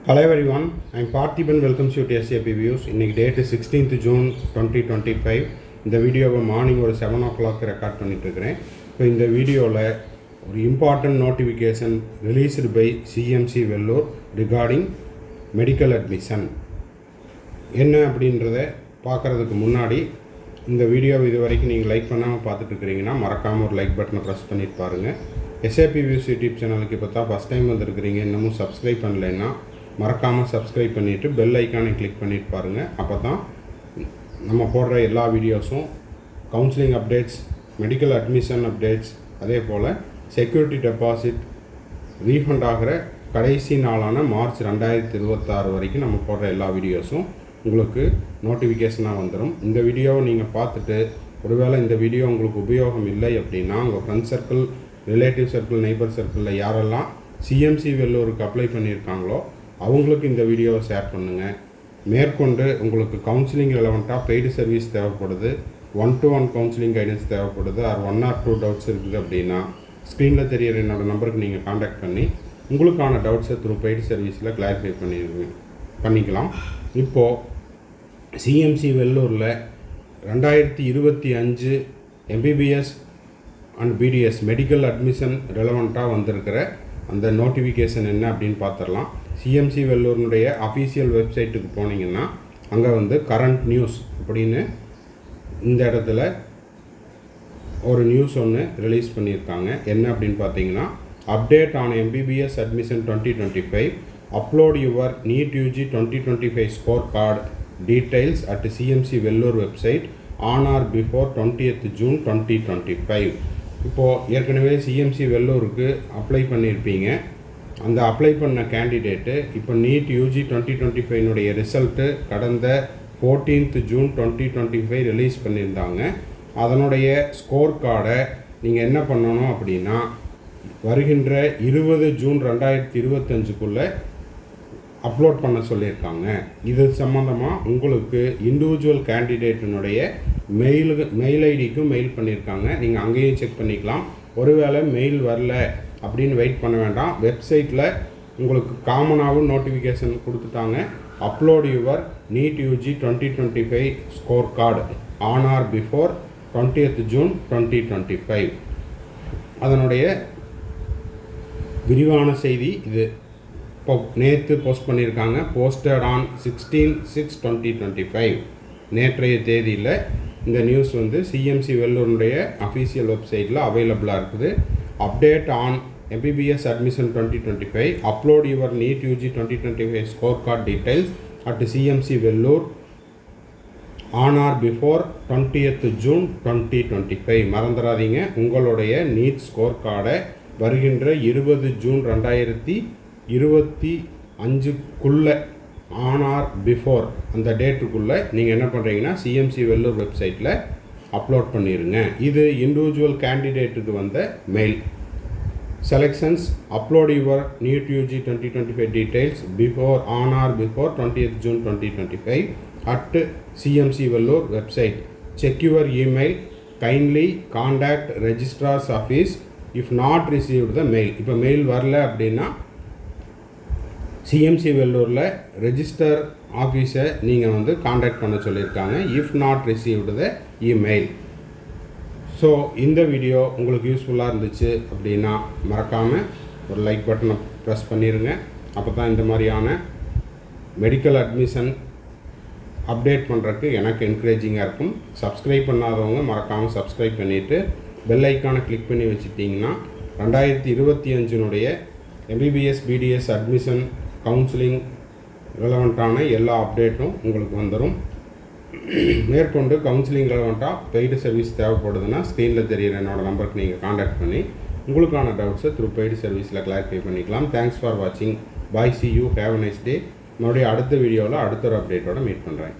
Hello everyone, I am Parthiban. Welcome to SAP Views. இன்னைக்கு date 16th June 2025. இந்த வீடியோவை morning ஒரு 7 o'clock record பண்ணிட்டு இருக்கிறேன். இப்போ இந்த வீடியோவில் ஒரு important notification released by CMC Vellore regarding medical admission என்ன அப்படின்றத பார்க்குறதுக்கு முன்னாடி இந்த வீடியோவை இது வரைக்கும் நீங்கள் லைக் பண்ணாமல் பார்த்துட்டு இருக்கிறீங்கன்னா மறக்காமல் ஒரு லைக் பட்டனை ப்ரெஸ் பண்ணிட்டு பாருங்கள். எஸ்ஏபி வியூஸ் யூடியூப் சேனலுக்கு இப்போ தான் ஃபஸ்ட் டைம் வந்துருக்கிறீங்க, இன்னமும் சப்ஸ்கிரைப் பண்ணலைன்னா மறக்காமல் சப்ஸ்கிரைப் பண்ணிவிட்டு பெல் ஐக்கானை கிளிக் பண்ணிட்டு பாருங்கள். அப்போ தான் நம்ம போடுற எல்லா வீடியோஸும் counselling updates, medical admission updates, அதே போல் செக்யூரிட்டி டெபாசிட் ரீஃபண்ட் ஆகிற கடைசி நாளான மார்ச் 2026 வரைக்கும் நம்ம போடுற எல்லா வீடியோஸும் உங்களுக்கு நோட்டிஃபிகேஷனாக வந்துடும். இந்த வீடியோவை நீங்கள் பார்த்துட்டு ஒருவேளை இந்த வீடியோ உங்களுக்கு உபயோகம் இல்லை அப்படின்னா உங்கள் friend circle, relative circle, neighbour சர்க்கிளில் யாரெல்லாம் சிஎம்சி வெல்லூருக்கு அப்ளை பண்ணியிருக்காங்களோ அவங்களுக்கு இந்த வீடியோவை ஷேர் பண்ணுங்கள். மேற்கொண்டு உங்களுக்கு கவுன்சிலிங் ரெலவெண்ட்டாக பெய்டு சர்வீஸ் தேவைப்படுது, 1-to-1 கவுன்சிலிங் கைடன்ஸ் தேவைப்படுது, ஆர் 1 or 2 டவுட்ஸ் இருக்குது அப்படின்னா ஸ்க்ரீனில் தெரியிற என்னோடய நம்பருக்கு நீங்கள் காண்டாக்ட் பண்ணி உங்களுக்கான டவுட்ஸை த்ரூ பெய்டு சர்வீஸில் கிளாரிஃபை பண்ணிக்கலாம். இப்போது சிஎம்சி வெல்லூரில் 2025 MBBS and BDS medical admission ரெலவெண்ட்டாக வந்திருக்கிற அந்த நோட்டிஃபிகேஷன் என்ன அப்படின்னு பார்த்துடலாம். சிஎம்சி வெல்லூரினுடைய அஃபீஷியல் வெப்சைட்டுக்கு போனீங்கன்னா அங்கே கரண்ட் நியூஸ் அப்படின்னு இந்த இடத்துல ஒரு நியூஸ் ஒன்று ரிலீஸ் பண்ணியிருக்காங்க. என்ன அப்படின்னு பார்த்தீங்கன்னா, update on MBBS admission 2025, upload your NEET UG 2025 score card details at CMC Vellore website on or before 20th June 2025. இப்போது ஏற்கனவே சிஎம்சி வெல்லூருக்கு அப்ளை பண்ணியிருப்பீங்க. அந்த அப்ளை பண்ண கேண்டிடேட்டு இப்போ நீட் யூஜி 2025 ரிசல்ட்டு கடந்த 14th June 2025 ரிலீஸ் பண்ணியிருந்தாங்க. அதனுடைய ஸ்கோர் கார்டை நீங்கள் என்ன பண்ணணும் அப்படின்னா வருகின்ற 20 June 2025 அப்லோட் பண்ண சொல்லியிருக்காங்க. இது சம்மந்தமாக உங்களுக்கு இண்டிவிஜுவல் கேண்டிடேட்டினுடைய மெயில் ஐடிக்கும் மெயில் பண்ணியிருக்காங்க. நீங்கள் அங்கேயும் செக் பண்ணிக்கலாம். ஒருவேளை மெயில் வரல அப்படின்னு வெயிட் பண்ண வேண்டாம். வெப்சைட்டில் உங்களுக்கு காமனாகவும் நோட்டிஃபிகேஷன் கொடுத்துட்டாங்க. Upload your NEET UG 2025 score card on or before 20th June 2025. அதனுடைய விரிவான செய்தி இது இப்போ நேற்று போஸ்ட் பண்ணியிருக்காங்க. Posted on 16/6/2025. நேற்றைய தேதியில் இந்த நியூஸ் சிஎம்சி வெல்லூருடைய அஃபீஷியல் வெப்சைட்டில் அவைலபிளாக இருக்குது. Update on MBBS admission 2025, upload your NEET UG 2025 score card details at CMC Vellore on or before 20th June 2025. மறந்துடாதீங்க, உங்களுடைய நீட் ஸ்கோர் கார்டை வருகின்ற 20 June 2025 ஆன் ஆர் பிஃபோர் அந்த டேட்டுக்குள்ளே நீங்கள் என்ன பண்ணுறீங்கன்னா சிஎம்சி வெல்லூர் வெப்சைட்டில் அப்லோட் பண்ணிடுங்க. இது இண்டிவிஜுவல் கேண்டிடேட்டுக்கு வந்த mail. Selections: upload your NEET UG 2025 details before on or before 20th June 2025 at CMC Vellore website. Check your email. Kindly contact registrar's office if not received the mail. இப்போ mail வரல அப்படின்னா CMC வெல்லூரில் register ஆஃபீஸை நீங்கள் contact பண்ண சொல்லியிருக்காங்க. If not received the email. So இந்த video உங்களுக்கு யூஸ்ஃபுல்லாக இருந்துச்சு அப்படின்னா மறக்காமல் ஒரு லைக் பட்டனை ப்ரெஸ் பண்ணிடுங்க. அப்போ தான் இந்த மாதிரியான மெடிக்கல் அட்மிஷன் அப்டேட் பண்ணுறதுக்கு எனக்கு என்கரேஜிங்காக இருக்கும். சப்ஸ்கிரைப் பண்ணாதவங்க மறக்காமல் சப்ஸ்கிரைப் பண்ணிவிட்டு பெல் ஐக்கானை கிளிக் பண்ணி வச்சுட்டிங்கன்னா 2025 எம்பிபிஎஸ் பிடிஎஸ் அட்மிஷன் கவுன்சிலிங் ரெலவெண்ட்டான எல்லா அப்டேட்டும் உங்களுக்கு வந்துடும். மேற்கொண்டு கவுன்சிலிங் ரெலவெண்ட்டாக பெய்டு சர்வீஸ் தேவைப்படுதுன்னா ஸ்க்ரீனில் தெரியிற என்னோடய நம்பருக்கு நீங்கள் காண்டாக்ட் பண்ணி உங்களுக்கான டவுட்ஸை த்ரூ பெய்டு சர்வீஸில் கிளாரிஃபை பண்ணிக்கலாம். தேங்க்ஸ் ஃபார் வாட்சிங். Bye, see you, have a nice day. என்னுடைய அடுத்த வீடியோவில் அடுத்த ஒரு அப்டேட்டோட மீட் பண்ணுறேன்.